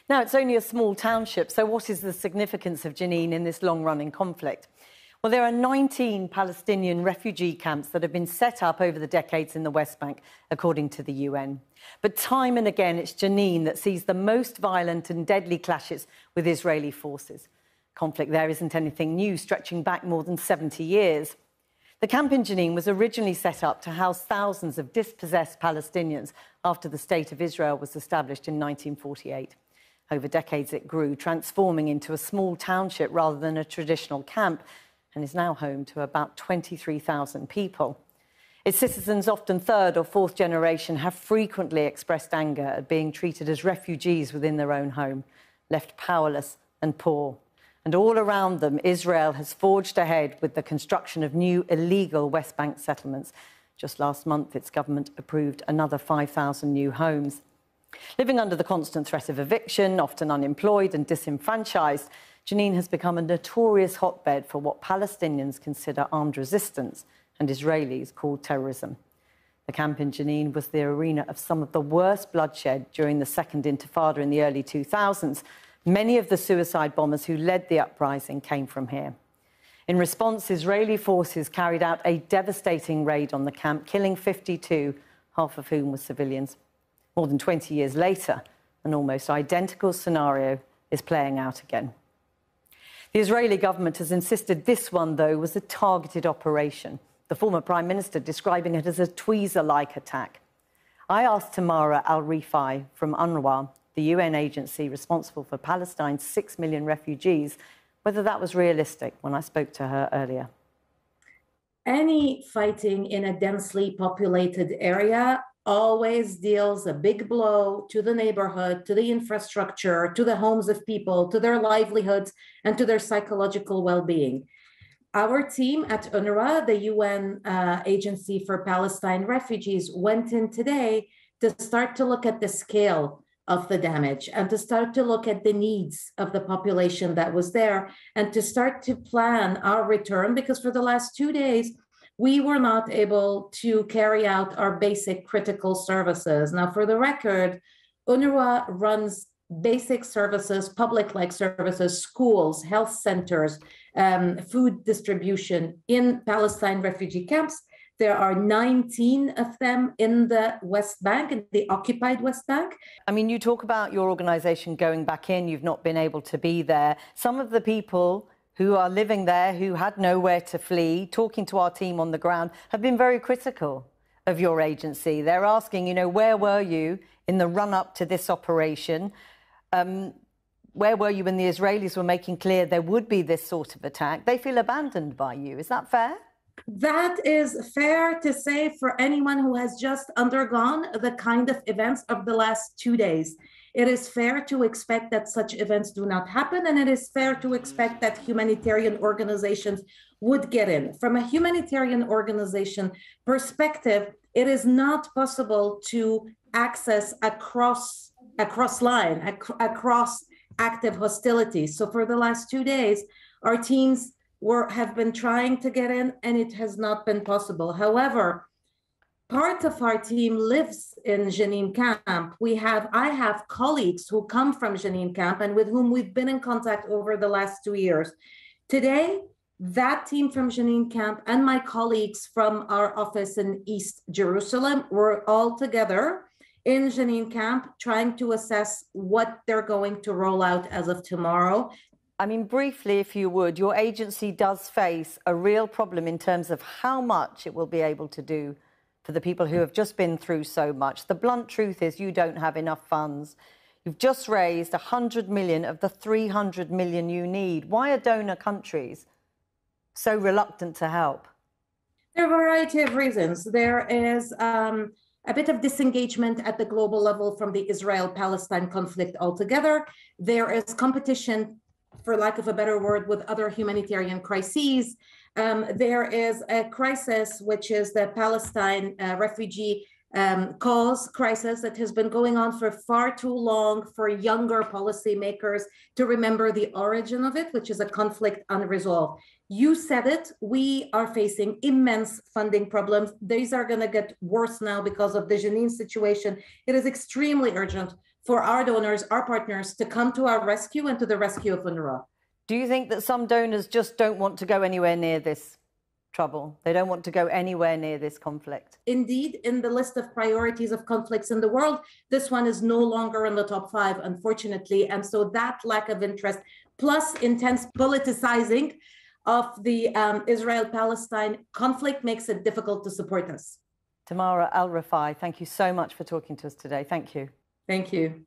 Now, it's only a small township, so what is the significance of Jenin in this long-running conflict? Well, there are 19 Palestinian refugee camps that have been set up over the decades in the West Bank, according to the UN. But time and again, it's Jenin that sees the most violent and deadly clashes with Israeli forces. Conflict there isn't anything new, stretching back more than 70 years. The camp in Jenin was originally set up to house thousands of dispossessed Palestinians after the State of Israel was established in 1948. Over decades, it grew, transforming into a small township rather than a traditional camp, and is now home to about 23,000 people. Its citizens, often third or fourth generation, have frequently expressed anger at being treated as refugees within their own home, left powerless and poor. And all around them, Israel has forged ahead with the construction of new illegal West Bank settlements. Just last month, its government approved another 5,000 new homes. Living under the constant threat of eviction, often unemployed and disenfranchised, Jenin has become a notorious hotbed for what Palestinians consider armed resistance and Israelis call terrorism. The camp in Jenin was the arena of some of the worst bloodshed during the Second Intifada in the early 2000s. Many of the suicide bombers who led the uprising came from here. In response, Israeli forces carried out a devastating raid on the camp, killing 52, half of whom were civilians. More than 20 years later, an almost identical scenario is playing out again. The Israeli government has insisted this one, though, was a targeted operation, the former Prime Minister describing it as a tweezer-like attack. I asked Tamara Alrifai from UNRWA, the UN agency responsible for Palestine's 6 million refugees, whether that was realistic when I spoke to her earlier. Any fighting in a densely populated area always deals a big blow to the neighborhood, to the infrastructure, to the homes of people, to their livelihoods, and to their psychological well-being. Our team at UNRWA, the UN Agency for Palestine Refugees, went in today to start to look at the scale of the damage and to start to look at the needs of the population that was there and to start to plan our return, because for the last 2 days, we were not able to carry out our basic critical services. Now, for the record, UNRWA runs basic services, public-like services, schools, health centers, food distribution in Palestine refugee camps. There are 19 of them in the West Bank, in the occupied West Bank. I mean, you talk about your organisation going back in, you've not been able to be there. Some of the people who are living there, who had nowhere to flee, talking to our team on the ground, have been very critical of your agency. They're asking, you know, where were you in the run-up to this operation? Where were you when the Israelis were making clear there would be this sort of attack? They feel abandoned by you. Is that fair? That is fair to say for anyone who has just undergone the kind of events of the last 2 days. It is fair to expect that such events do not happen, and it is fair to expect that humanitarian organizations would get in. From a humanitarian organization perspective, it is not possible to access across active hostilities. So for the last 2 days, our teams have been trying to get in, and it has not been possible. However, part of our team lives in Jenin camp. I have colleagues who come from Jenin camp and with whom we've been in contact over the last 2 years. Today, that team from Jenin camp and my colleagues from our office in East Jerusalem were all together in Jenin camp trying to assess what they're going to roll out as of tomorrow. I mean, briefly, if you would, your agency does face a real problem in terms of how much it will be able to do for the people who have just been through so much. The blunt truth is you don't have enough funds. You've just raised 100 million of the 300 million you need. Why are donor countries so reluctant to help? There are a variety of reasons. There is a bit of disengagement at the global level from the Israel-Palestine conflict altogether. There is competition, for lack of a better word, with other humanitarian crises. There is a crisis, which is the Palestine refugee cause crisis that has been going on for far too long for younger policymakers to remember the origin of it, which is a conflict unresolved. You said it, we are facing immense funding problems. These are going to get worse now because of the Jenin situation. It is extremely urgent for our donors, our partners, to come to our rescue and to the rescue of UNRWA. Do you think that some donors just don't want to go anywhere near this trouble? They don't want to go anywhere near this conflict? Indeed, in the list of priorities of conflicts in the world, this one is no longer in the top 5, unfortunately. And so that lack of interest, plus intense politicizing of the Israel-Palestine conflict, makes it difficult to support us. Tamara Alrifai, thank you so much for talking to us today. Thank you. Thank you.